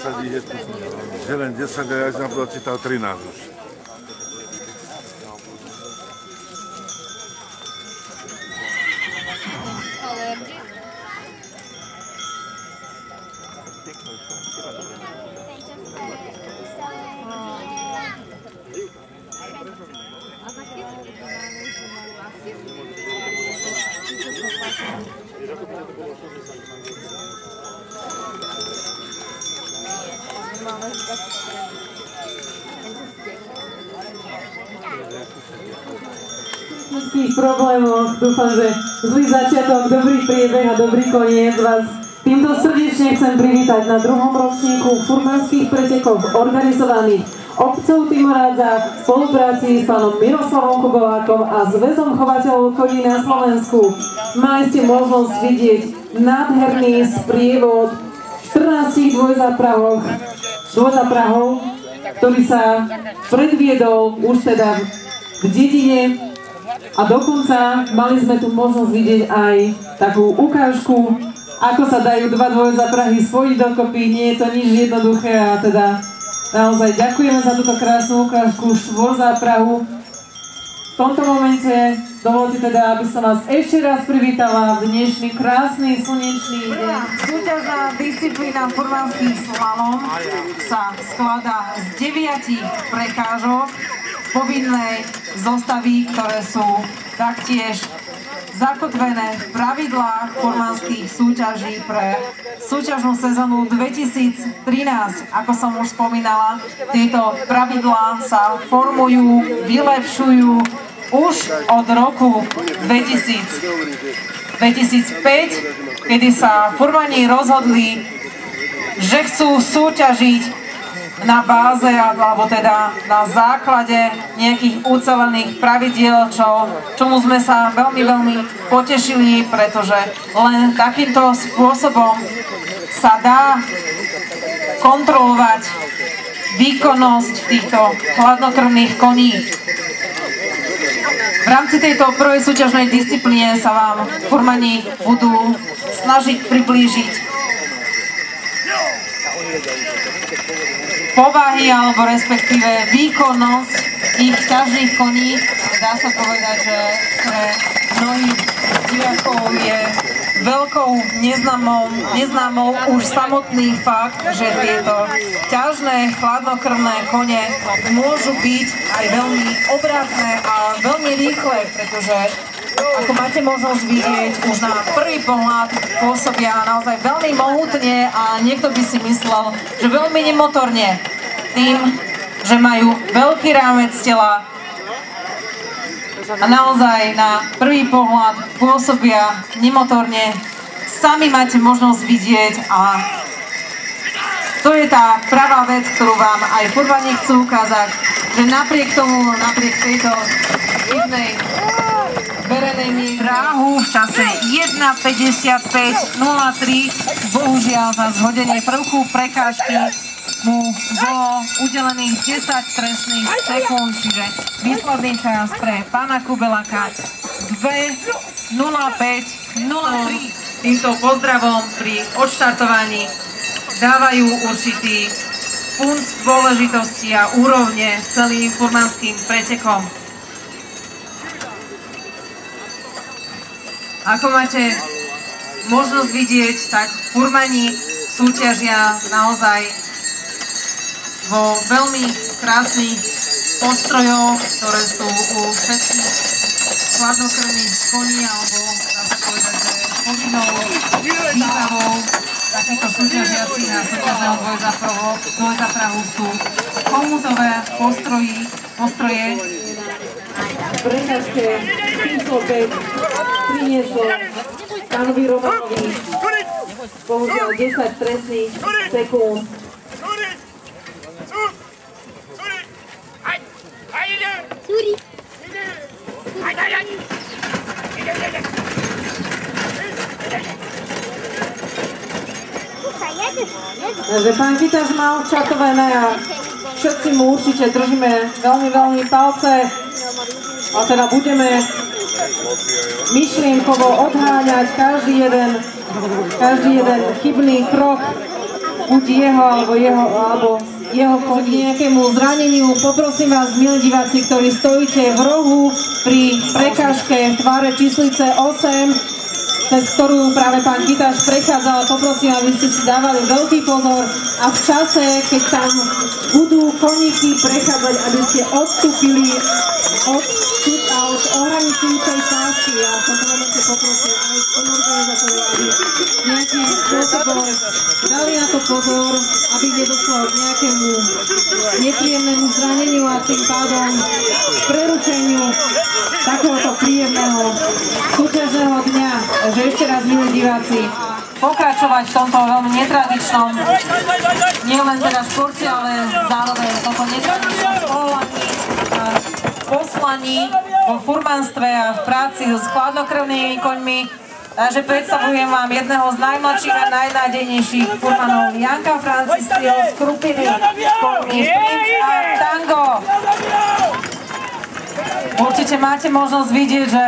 nasadí, že len 10 a ja som dočítal 13 už. Problémoch. Dúfam, že zlý začiatok, dobrý priebeh a dobrý koniec vás týmto srdečne chcem privítať na 2. ročníku furmanských pretekov organizovaných obcov Timoradza v spolupráci s pánom Miroslavom Kubovákom a Zväzom chovateľov koní na Slovensku. Mali ste možnosť vidieť nádherný sprievod 14 dvojzáprahov, ktorý sa predviedol už teda v dedine. A dokonca mali sme tu možnosť vidieť aj takú ukážku, ako sa dajú dva dvojzáprahy spojiť dokopy. Nie je to nič jednoduché a teda naozaj ďakujeme za túto krásnu ukážku štvorzáprahu. V tomto momente dovolte teda, aby som vás ešte raz privítala v dnešný krásny slnečný deň. Súťažná disciplína furmanský slalom sa skladá z 9 prekážok povinnej zostavy, ktoré sú taktiež zakotvené v pravidlách furmanských súťaží pre súťažnú sezónu 2013. Ako som už spomínala, tieto pravidlá sa formujú, vylepšujú už od roku 2005, kedy sa furmani rozhodli, že chcú súťažiť na báze, alebo teda na základe nejakých ucelených pravidiel, čomu sme sa veľmi potešili, pretože len takýmto spôsobom sa dá kontrolovať výkonnosť týchto chladnokrvných koní. V rámci tejto prvej súťažnej disciplíne sa vám furmani budú snažiť priblížiť povahy alebo respektíve výkonnosť ich ťažných koní. Dá sa povedať, že pre mnohých divákov je veľkou neznámou už samotný fakt, že tieto ťažné chladnokrvné kone môžu byť aj veľmi obratné a veľmi rýchle, pretože ako máte možnosť vidieť, už na prvý pohľad pôsobia naozaj veľmi mohutne a niekto by si myslel, že veľmi nemotorne. Tým, že majú veľký rámec tela a naozaj na prvý pohľad pôsobia nemotorne. Sami máte možnosť vidieť a to je tá pravá vec, ktorú vám aj furmani chcú ukázať, že napriek tejto divnej verejnej dráhu v čase 1:55:03 bohužiaľ za zhodenie prvku prekážky mu bolo udelených 10 trestných sekúnd, čiže výsledný čas pre pána Kubeláka 2:05:03. Týmto pozdravom pri odštartovaní dávajú určitý punc dôležitosti a úrovne celým furmanským pretekom. Ako máte možnosť vidieť, tak furmani súťažia naozaj vo veľmi krásnych postrojoch, ktoré sú u všetkých chladnokrvných koní, alebo dá sa povedať, že povinnou výbavou takýchto súťažiaci na súťažného dvojzáprahu sú komutové postroje. Prekážke číslo 5 prinieslo pánovi Romanovi bohužiaľ 10 trestných sekúnd. Takže pán Kytáš má odštartované a všetci mu určite držíme veľmi palce a teda budeme myšlienkovo odháňať každý jeden chybný krok buď jeho koň nejakému zraneniu. Poprosím vás, milí diváci, ktorí stojíte v rohu pri prekážke v tvare číslice 8, cez ktorú práve pán Kytáš prechádzal, poprosím, aby ste si dávali veľký pozor a v čase, keď tam budú koníky prechádzať, aby ste odstúpili od ohraničujúcej časti. A v tomto momente poprosím aj organizátorov, aby nejakým spôsobom dali na to pozor, aby nedošlo k nejakému nepríjemnému zraneniu a tým pádom prerušeniu takéhoto príjemného súťažného dňa. Takže ešte raz, milí diváci, pokračovať v tomto veľmi netradičnom, nielen teda športe, ale zároveň v tomto netradičnom poslaní vo furmanstve a v práci s chladnokrvnými koňmi. Takže predstavujem vám jedného z najmladších a najnádejnejších furmanov, Janka Francisciho z Krupiny, koňmi Princ a Tango. Určite máte možnosť vidieť, že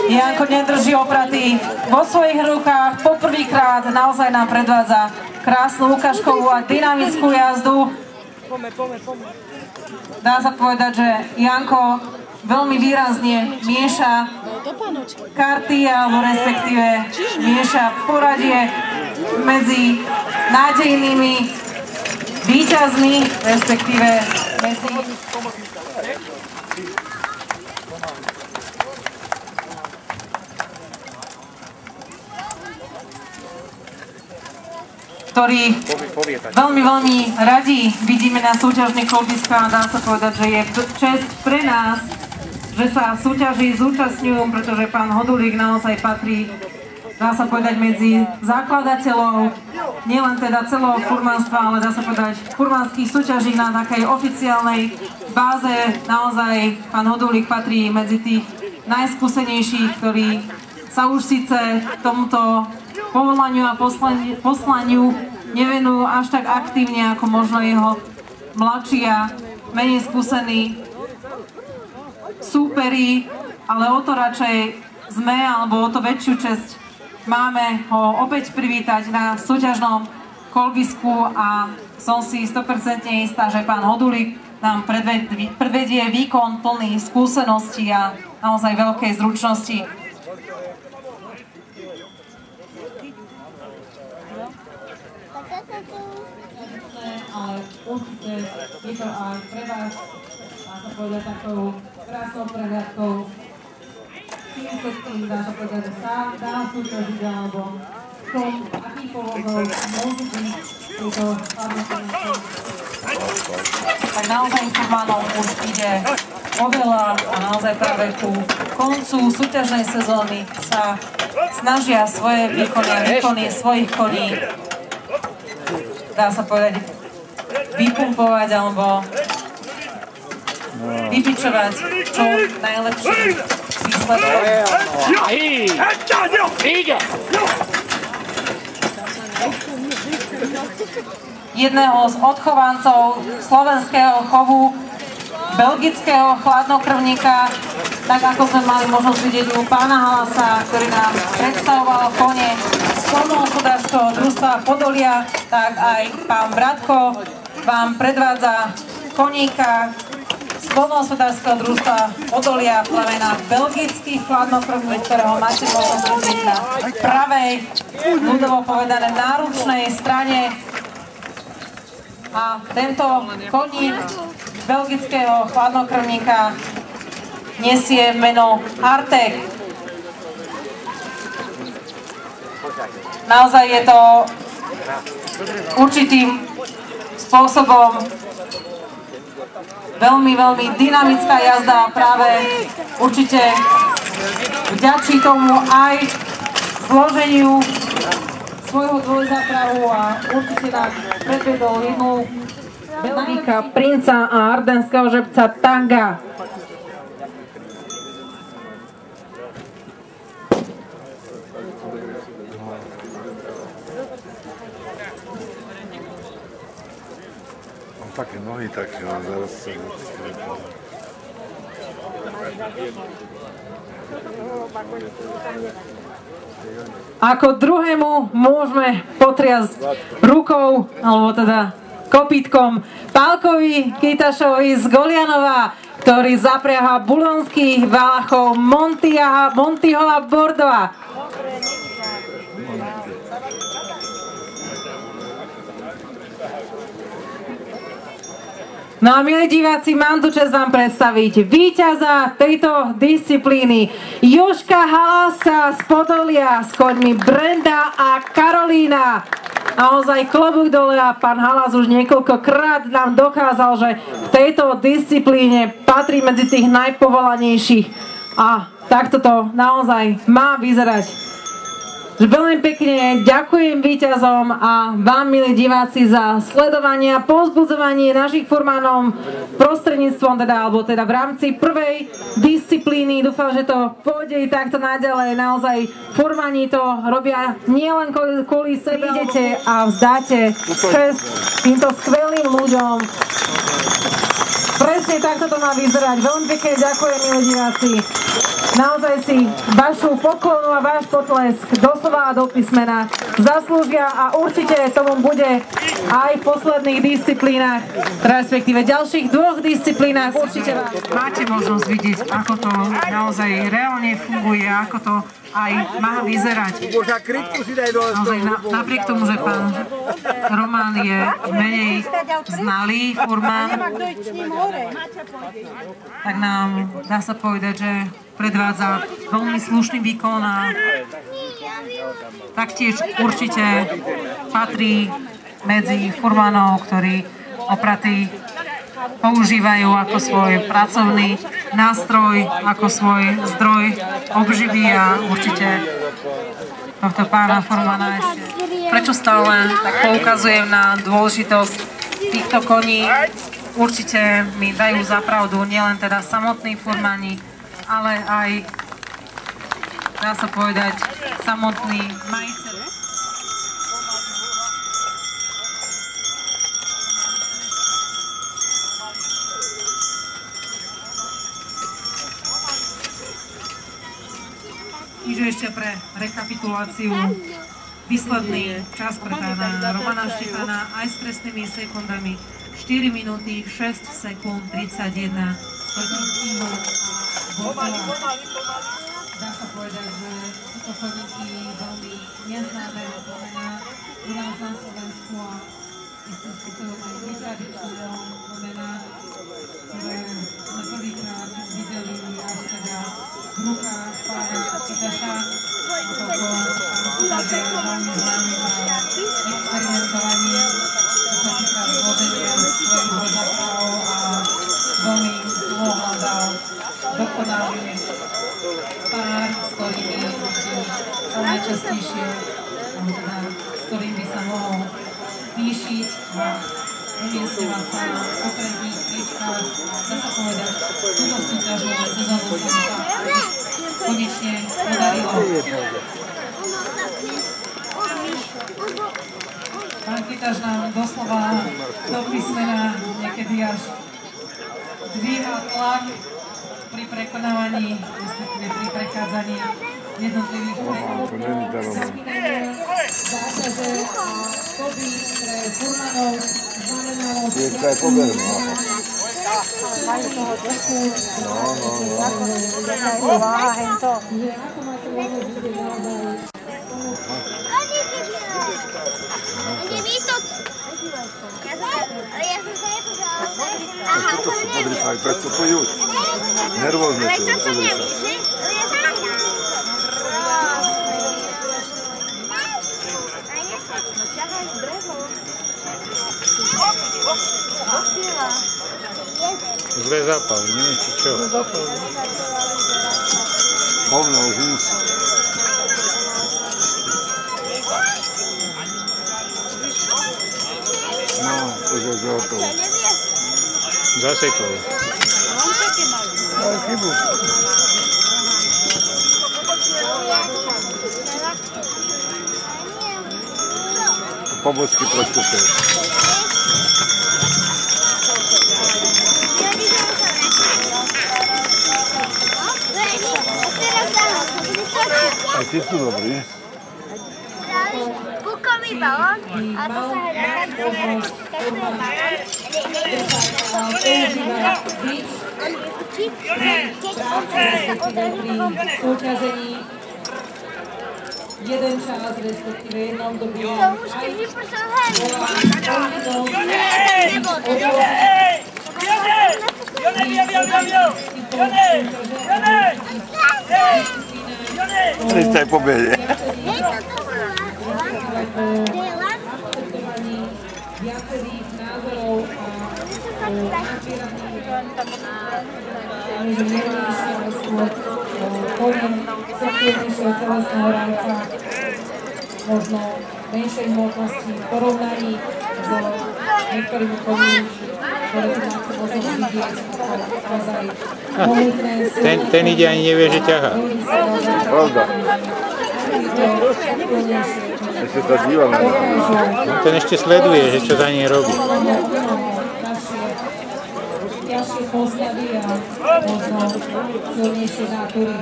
Janko nedrží opraty vo svojich rukách. Poprvýkrát naozaj nám predvádza krásnu ukážkovú a dynamickú jazdu. Dá sa povedať, že Janko veľmi výrazne mieša karty, alebo respektíve mieša poradie medzi nádejnými víťazmi, respektíve medzi ktorí veľmi radi vidíme na súťažných kolbiskách. Dá sa povedať, že je česť pre nás, že sa súťaží zúčastňujú, pretože pán Hodulík naozaj patrí, dá sa povedať, medzi zakladateľov nielen teda celého furmanstva, ale dá sa povedať furmanských súťaží na takej oficiálnej báze. Naozaj pán Hodulík patrí medzi tých najskúsenejších, ktorí sa už síce tomuto povolaniu a poslaniu nevenujú až tak aktívne ako možno jeho mladší a menej skúsení súperi, ale o to radšej sme, alebo o to väčšiu česť máme ho opäť privítať na súťažnom kolbisku a som si 100% istá, že pán Hodulík nám predvedie výkon plný skúseností a naozaj veľkej zručnosti. Ale určite je to aj pre vás, dá sa povedať, takou krásnou prehľadkou, čím sa s tým, dá sa povedať, že sa dá súťažiť, alebo v tom, akých povozov môžu byť tieto hlavnostenské. Tak naozaj furmanov už ide oveľa a naozaj práve ku koncu súťažnej sezóny sa snažia svoje výkony svojich koní, dá sa povedať, vypumpovať alebo vypičovať čo najlepší výsledok. Jedného z odchovancov slovenského chovu, belgického chladnokrvníka, tak ako sme mali možnosť vidieť u pána Halasa, ktorý nám predstavoval kone z poľnohospodárskeho družstva Podolia, tak aj pán Bratko vám predvádza koníka z poľnohospodárskeho družstva Podolia, plemena belgických chladnokrvník, ktorého máte možnosť vidieť na pravej, ľudovo povedané náručnej strane. A tento koník belgického chladnokrvníka nesie meno Artek. Naozaj je to určitým spôsobom veľmi dynamická jazda a práve určite vďačí tomu aj zloženiu svojho dvojzápravu a určite nám predvedol jednu Belgika, Princa a ardenského žebca Tanga. Mám také nohy, tak zaraz sa... ako druhému môžeme potriasť rukou, alebo teda kopítkom Pálkovi Kytašovi z Golianova, ktorý zapriaha bulonských Valachov Montyho a Bordova. No a milí diváci, mám tu čest vám predstaviť víťaza tejto disciplíny Jožka Halasa z Podolia s koňmi Brenda a Karolína. Naozaj klobúk dole a pán Halas už niekoľkokrát nám dokázal, že v tejto disciplíne patrí medzi tých najpovolanejších a takto to naozaj má vyzerať. Veľmi pekne ďakujem víťazom a vám, milí diváci, za sledovanie a povzbudzovanie našich furmanov prostredníctvom alebo v rámci prvej disciplíny. Dúfam, že to pôjde takto naďalej. Naozaj furmani to robia nielen kvôli sebe. Idete a vzdáte čest týmto skvelým ľuďom. Presne takto to má vyzerať. Veľmi pekne ďakujem, milí diváci. Naozaj si vašu poklonu a váš potlesk doslova a do písmena zaslúžia a určite tomu bude aj v posledných disciplínach, respektíve ďalších dvoch disciplínach. Určite máte možnosť vidieť, ako to naozaj reálne funguje, ako to aj má vyzerať. Naozaj napriek tomu, že pán Roman je menej znalý furman, tak nám dá sa povedať, že predvádza veľmi slušný výkon a taktiež určite patrí medzi furmanov, ktorí opraty používajú ako svoj pracovný nástroj, ako svoj zdroj obživy a určite tohto pána furmana ešte. Prečo stále tak poukazujem na dôležitosť týchto koní? Určite mi dajú za pravdu nielen teda samotní furmani, ale aj, dá sa povedať, samotný majiteľ. Čiže ešte pre rekapituláciu výsledný čas pre pána Romana Štefana aj s trestnými sekundami 4 minúty 6 sekúnd 31. Dá sa povedať, že sú to chodníky veľmi neznámeho plemena u nás na Slovensku a myslím si, že to aj netradičného plemena, ktoré sme prvýkrát videli až teda v rukách pána Kytaša. A toto pán Kytaš je veľmi známy na experimentovaní, čo sa týka zvodenia svojich vozaprávov a veľmi dlho hľadal dokonalý pár, s ktorými by najčastejšie, s ktorým by sa mohol píšiť a umiestňovať sa na popredných príčkách. Dá sa povedať, túto súťažnú sezónu sa konečne podarilo. Pán Kytaš nám doslova do písmena niekedy až dvíha tlak pri prekonávaní, respektíve pri prechádzaní jednotlivých prechodov. Zdá sa, že to by pre furmanov znamenalo To sú podrýchaj, prestupujú. Nervózne sú, podrýchaj. Zle zapal, nie? Či čo? Hovno, už nic. No, už je gotovo. Zasekol. Ale chybu. Pobočky prestupujú. Aj ty sú dobrí. Pukový balón a to sa hrá tak, že balón on vyučí, keď sa odraží potom súťažení jeden čas, respektíve jednom dobie. to už keď vypršal hen. Prístaj pobede. Viacerých názorov a pojem sekundnejšieho telesného rámca, možno menšej hmotnosti v porovnaní s niektorými pojmami, ktoré tu máte možnosť vidieť, naozaj mohutné sú. Ten ide ani nevie, že ťahá. Pravda. Ešte sa dívam na to. Ten ešte sleduje, že čo za nej robí. Ťažšie postavy a možno silnejšie nátury.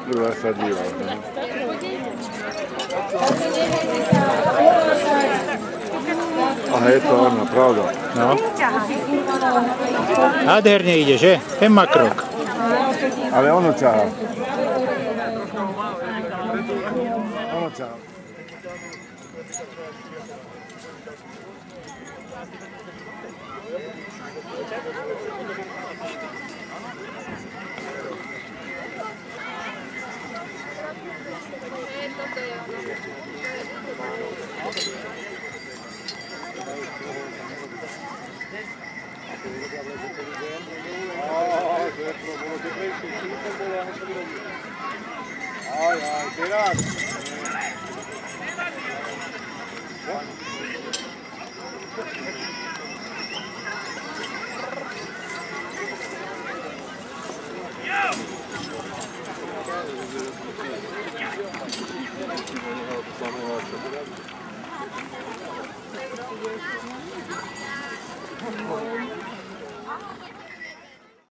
Druhá sa dívam. Takže nechajte sa unášať. Aha, je to ono, pravda. No. Nádherne ide, že? Ten má krok. Ale ono ťahá. Ono ťahá.